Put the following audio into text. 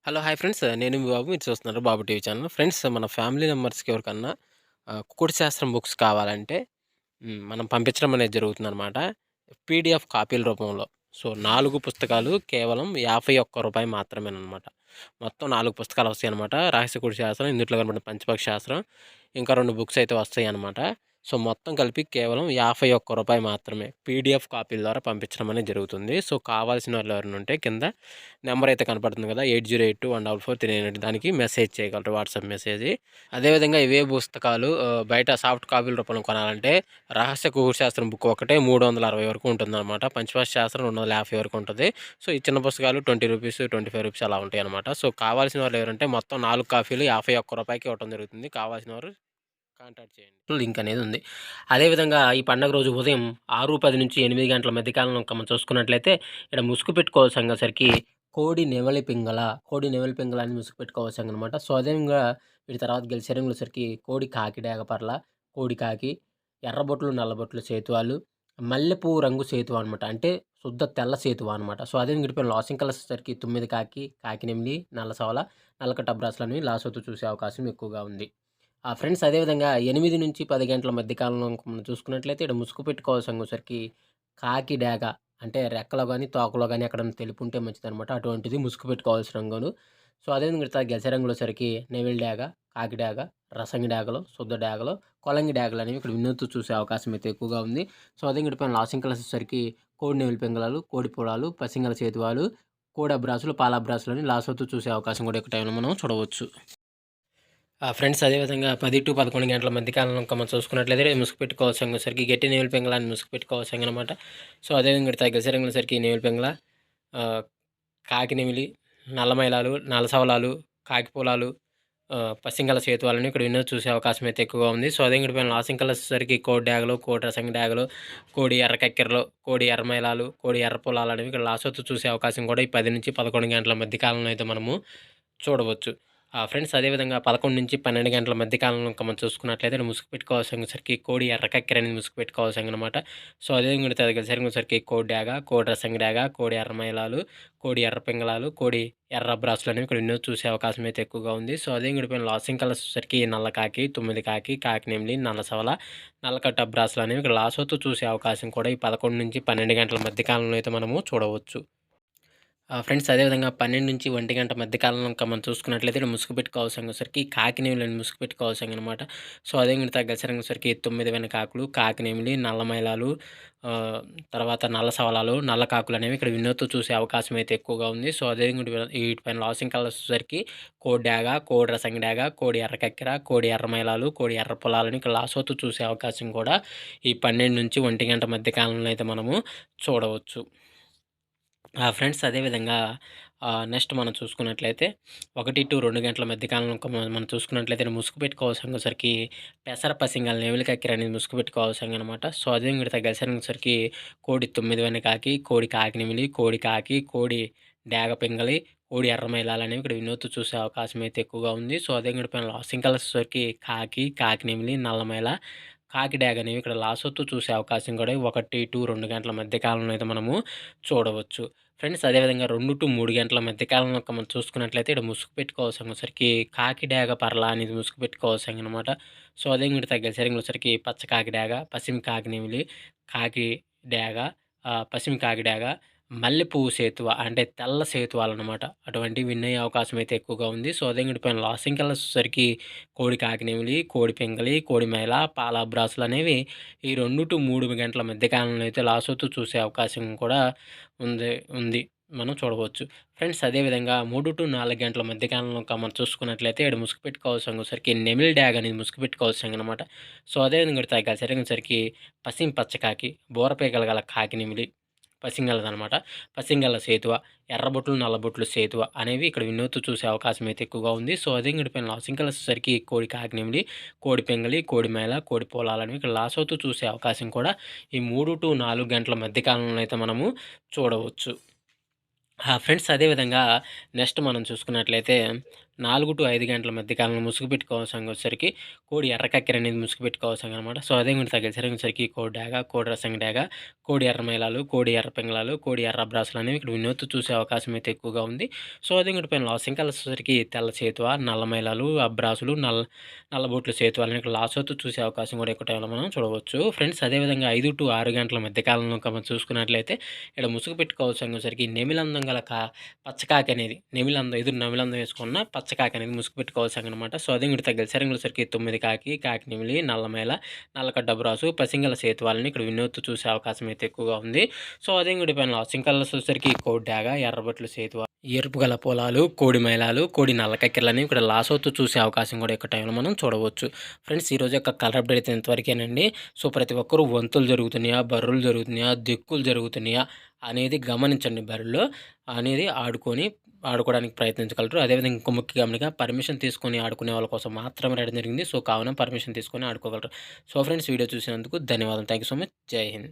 Hello! Hi friends. నేను మీ బాబు. మీరు చూస్తున్నారు బాబు టీవీ ఛానల్. ఫ్రెండ్స్ మన ఫ్యామిలీ మెంబర్స్‌కి ఎవరికన్నా కుకుడు శాస్త్రం బుక్స్ కావాలంటే మనం పంపించడం అనేది జరుగుతుందనమాట. పీడీఎఫ్ కాపీల రూపంలో. సో, 4 పుస్తకాలు కేవలం రూ. 51 మాత్రమేననమాట. మొత్తం 4 పుస్తకాలు వస్తాయనమాట. రహస్య కుడి శాస్త్రం, ఇందుట్లో కనపడిన పంచపక్షి శాస్త్రం, ఇంకా 2 బుక్స్ అయితే వస్తాయనమాట. సో, మొత్తం కలిపి కేవలం రూ. 51 మాత్రమే. పీడీఎఫ్ కాపీల ద్వారా పంపించడం అనేది జరుగుతుంది. సో, కావాల్సిన వాళ్ళు ఎవరైనా ఉంటే కింద నెంబర్ అయితే కనపడుతుంది కదా! 8082144398 దానికి మెసేజ్ చేయగలరు. WhatsApp message. అదేవిధంగా ఇవే పుస్తకాలు బయట సాఫ్ట్ కాపీల రూపంలో కొనాలంటే రహస్య కుకుడు శాస్త్రం బుక్ ఒకటే 360 వరకు ఉంటుందన్నమాట. పంచపక్షి శాస్త్రం 250 వరకు ఉంటది. సో, ఈ చిన్న పుస్తకాలు రూ. 20, రూ. 25 అలా ఉంటాయన్నమాట. సో, కావాల్సిన వాళ్ళు ఎవరంటే మొత్తం 4 కాపీలు రూ. 51కి ఇవ్వటం జరుగుతుంది. కావాల్సిన వారు కాంటాక్ట్ చేయండి. లింక్ అనేది ఉంది. అదేవిధంగా ఈ పండగ రోజు ఉదయం 6:10 నుంచి 8 గంటల మధ్య కాలంలో మనం చూసుకున్నట్లయితే ఇక్కడ ముసుగు పెట్టుకోవాల్సంగసరికి కోడి నెమలి పింగళ అని ముసుగు పెట్టుకోవాల్సంగనమాట. సో, అదేవిధంగా వీటి తర్వాత గెలిచేరంగులసరికి కోడి కాకి డేగపర్ల, కోడి కాకి, ఎర్రబొట్లు, నల్లబొట్లు సేతువాలు, మల్లెపువ్వు రంగు సేతువ అనమాట. అంటే శుద్ధ తెల్ల సేతువ అనమాట. సో, అదేవిధంగా ఇటుపైన లాసింగ్ కలర్సరికి 9 కాకి, కాకి నెమిలి, నల్ల సవల, నల్లకట్ట అబ్రాసులనేవి లాసోతు చూసే అవకాశం ఎక్కువగా ఉంది. ఫ్రెండ్స్ అదేవిధంగా 8-10 గంటల మధ్య కాలంలో మనం చూసుకున్నట్లయితే ఇక్కడ ముసుగు పెట్టుకోవాల్సంగసరికి కాకి డేగ అంటే రెక్కలో గాని, తోకలో గాని ఎక్కడన్నా తెలుపుంటే మంచిదనమాట. అటువంటిది ముసుగు పెట్టుకోవాల్సిన రంగును. సో, అదేవిధంగా ఇట్లా గెలిసే రంగులసరికి నెమిలి డేగ, కాకి డేగ, రసంగి డేగలు, శుద్ధ డేగలు, కొలంగి డేగలనేవి ఇక్కడ వినూత్తి చూసే అవకాశం అయితే ఎక్కువగా ఉంది. సో, అదేవిధంగా ఇటుపైన లాసింగ్ కలర్సొచ్చేసరికి కోడి నెమిలి పింగళాలు, కోడి పొలాలు, పసింగల చేతువాలు, కోడి అబ్రాసులు, పాల అబ్రాసులని లాసోతు చూసే అవకాశం కూడా ఎక్కువ టైంలో మనం చూడవచ్చు. ఫ్రెండ్స్ అదేవిధంగా 10-11 గంటల మధ్య కాలంలో మనం చూసుకున్నట్లయితే ముసుగు పెట్టుకోవాల్సంగసరికి గట్టి నెమిలి పింగళాన్ని ముసుగు పెట్టుకోవాల్సంగనమాట. సో, అదేవిధంగా తగ్గసే రంగులసరికి నెమిలి పింగళ, ఆహ్, కాకి నెమిలి, నల్ల మైలాలు, నల్ల సవలాలు, కాకి పొలాలు, పసింగల సేతువాలని ఇక్కడ వినోద్ చూసే అవకాశం అయితే ఎక్కువగా ఉంది. సో, అదేవిధంగా ఇటుపైన లాసింగ్ కలర్సొచ్చేసరికి కోడి డేగలు, కోడి రసంగి డేగలు, కోడి ఎర్ర కక్కెరలు, కోడి ఎర్ర మైలాలు, కోడి ఎర్ర పొలాలనేవి ఇక్కడ లాసోతు చూసే అవకాశం కూడా ఈ 10-11 గంటల మధ్య కాలంలో అయితే మనము చూడవచ్చు. ఫ్రెండ్స్ అదేవిధంగా 11-12 గంటల మధ్య కాలంలో మనం చూసుకున్నట్లయితే ముసుగు పెట్టుకోవాల్సరికి కోడి ఎర్ర కక్కెర అనేది ముసుగు పెట్టుకోవాల్సనమాట. సో, అదేవిధంగా సరిసరికి కోడి డేగ, కోడి రసంగి డేగ, కోడి ఎర్ర మైలాలు, కోడి ఎర్ర పింగళాలు, కోడి ఎర్ర అబ్రాసులు అనేవి ఇక్కడ వినోద్ చూసే అవకాశం అయితే ఎక్కువగా ఉంది. సో, అదేవిధంగా ఇటుపైన లాసింగ్ కలర్స్ వచ్చేసరికి నల్ల కాకి, 9 కాకి, కాకి నెమిలి, నల్ల సవల, నల్లకట్ట అబ్రాసులు అనేవి ఇక్కడ లాసోతు చూసే అవకాశం కూడా ఈ 11-12 గంటల మధ్య కాలంలో అయితే మనము చూడవచ్చు. ఫ్రెండ్స్ అదేవిధంగా 12-1 గంట మధ్య కాలంలో ఇంకా మనం చూసుకున్నట్లయితే ఇక్కడ ముసుగు పెట్టుకోవాల్సంగసరికి కాకి నెమిలిని ముసుగు పెట్టుకోవాల్సంగనమాట. సో, అదేవిధంగా గసరంగసరికి 9 వెనకాకులు, కాకి నెమిలి, నల్ల మైలాలు, ఆహ్, తర్వాత నల్ల సవలాలు, నల్ల కాకులనేవి ఇక్కడ వినోద్తో చూసే అవకాశం అయితే ఎక్కువగా ఉంది. సో, అదేవిధంగా వీటిపైన లాసింగ్ కలర్స్ వచ్చేసరికి కోడి డేగ, కోడి రసంగి డేగ, కోడి ఎర్ర కక్కెర, కోడి ఎర్ర మైలాలు, కోడి ఎర్ర పొలాలని ఇక్కడ లాసోతు చూసే అవకాశం కూడా ఈ 12-1 గంట మధ్య కాలంలో అయితే మనము చూడవచ్చు. ఫ్రెండ్స్ అదేవిధంగా నెక్స్ట్ మనం చూసుకున్నట్లయితే 1-2 గంటల మధ్య కాలంలో మనం చూసుకున్నట్లయితే ముసుగు పెట్టుకోవాల్సంగసరికి పెసర పసింగల నెమిలి కక్కెర అనేది ముసుగు పెట్టుకోవాల్సంగనమాట. సో, అదేవిధంగా గసరంగసరికి కోడి 9 వెనకాకి, కోడి కాకి నెమిలి, కోడి కాకి, కోడి డేగ పింగళి, కోడి ఎర్ర మైలాలనేవి ఇక్కడ వినోద్ చూసే అవకాశం అయితే ఎక్కువగా ఉంది. సో, అదేవిధంగా పైన లాసింగ్ కలర్సరికి కాకి, కాకి నెమిలి, నల్ల మైల, కాకి డేగ అనేవి ఇక్కడ లాసోతు చూసే అవకాశం కూడా 1-2 గంటల మధ్య కాలంలో అయితే మనము చూడవచ్చు. ఫ్రెండ్స్ అదేవిధంగా 2-3 గంటల మధ్య కాలంలో మనం చూసుకున్నట్లయితే ఇక్కడ ముసుగు పెట్టుకోవాల్సంగసరికి కాకి డేగ పర్ల అనేది ముసుగు పెట్టుకోవాల్సంగనమాట. సో, అదేవిధంగా తగ్గసరికి పచ్చ కాకి డేగ, పసిమి కాకి నెమిలి, కాకి డేగ, పసిమి కాకి డేగ, మల్లెపువ్వు సేతువ అంటే తెల్ల సేతువాలనమాట. అటువంటివి విన్ అయ్యే అవకాశం అయితే ఎక్కువగా ఉంది. సో, అదేవిధంగా పైన లాసింగ్ కలర్సొచ్చేసరికి కోడి కాకి నెమిలి, కోడి పింగళి, కోడి మైల, పాల అబ్రాసులు అనేవి ఈ 2-3 గంటల మధ్య కాలంలో అయితే లాసోతు చూసే అవకాశం కూడా ఉంది. మనం చూడవచ్చు. ఫ్రెండ్స్ అదేవిధంగా 3-4 గంటల మధ్య కాలంలో మనం చూసుకున్నట్లయితే ఈడ ముసుగు పెట్టుకోవాల్సంగసరికి నెమిలి డ్యాగ్ అనేది ముసుగు పెట్టుకోవాల్సంగనమాట. సో, అదేవిధంగా సరికి పసిం పచ్చకాకి, బోరపీకలు గల కాకి నెమిలి, పసింగలదనమాట. పసింగల సేతువ, ఎర్రబొట్లు, నల్లబొట్లు సేతువ అనేవి ఇక్కడ వినోద్ చూసే అవకాశం అయితే ఎక్కువగా ఉంది. సో, అదే పైన లాసింగ్ కలర్సరికి కోడి కాకి నెమిలి, కోడి పెంగలి, కోడి మేల, కోడి పోలాలనేవి ఇక్కడ లాసవుతూ చూసే అవకాశం కూడా ఈ 3-4 గంటల మధ్య కాలంలో అయితే మనము చూడవచ్చు. ఫ్రెండ్స్ అదేవిధంగా నెక్స్ట్ మనం చూసుకున్నట్లయితే 4-5 గంటల మధ్య కాలంలో ముసుగు పెట్టుకోవాల్సిన వచ్చేసరికి కోడి ఎర్రకక్కెర అనేది ముసుగు పెట్టుకోవాల్సింది అనమాట. సో, అదే గుంట తగిలిసరికి కోడి డేగ, కోడి రసంగి డేగ, కోడి ఎర్ర మైలాలు, కోడి ఎర్ర పింగళాలు, కోడి ఎర్ర అబ్రాసులు అనేవి ఇక్కడ వినూత్తి చూసే అవకాశం అయితే ఎక్కువగా ఉంది. సో, అదే ఇంకోటి పైన లాసింకల్ వచ్చేసరికి తెల్ల చేతువ, నల్ల మైలాలు, అబ్రాసులు, నల్లబొట్లు సేతువాలని ఇక్కడ లాసోతు చూసే అవకాశం కూడా ఎక్కువ టైంలో మనం చూడవచ్చు. ఫ్రెండ్స్ అదేవిధంగా 5-6 గంటల మధ్య కాలంలో మనం చూసుకున్నట్లయితే ఇక్కడ ముసుగు పెట్టుకోవాల్సరికి నెమిలందం గల పచ్చకాకి అనేది ఎదురు నెమిలందం వేసుకున్న పచ్చకాకి అనేది ముసుగు పెట్టుకోవాల్సనమాట. సో, అదే ఇంకోటి తగ్గిసరికి 9 కాకి నెమిలి, నల్లమైల, నల్లకడ్డ అబ్రాసు, పసింగల సేతువాలని ఇక్కడ వినూత్తి చూసే అవకాశం అయితే ఎక్కువగా ఉంది. సో, అదే ఇంకోటి పైన లాసింకల్ వచ్చేసరికి కోడి డేగ, ఎర్రబొట్లు సేతువ, ఎరుపు గల పొలాలు, కోడి మైలాలు, కోడి నల్లకక్కెరలని ఇక్కడ లాసోతు చూసే అవకాశం కూడా ఎక్కువ టైంలో మనం చూడవచ్చు. ఫ్రెండ్స్ ఈరోజు యొక్క కలర్ అప్డేట్ అయితే ఇంతవరకేనండి. సో, ప్రతి ఒక్కరు వంతులు జరుగుతున్నాయా, బర్రులు జరుగుతున్నాయా, దిక్కులు జరుగుతున్నాయా అనేది గమనించండి. బర్రెలు అనేది ఆడుకోవడానికి ప్రయత్నించగలరు. అదేవిధంగా ఇంకో ముఖ్య గమనిక పర్మిషన్ తీసుకొని ఆడుకునే వాళ్ళ కోసం మాత్రమే రాయడం జరిగింది. సో, కావున పర్మిషన్ తీసుకొని ఆడుకోగలరు. సో, ఫ్రెండ్స్ వీడియో చూసినందుకు ధన్యవాదాలు. Thank you so much. జై హింద్.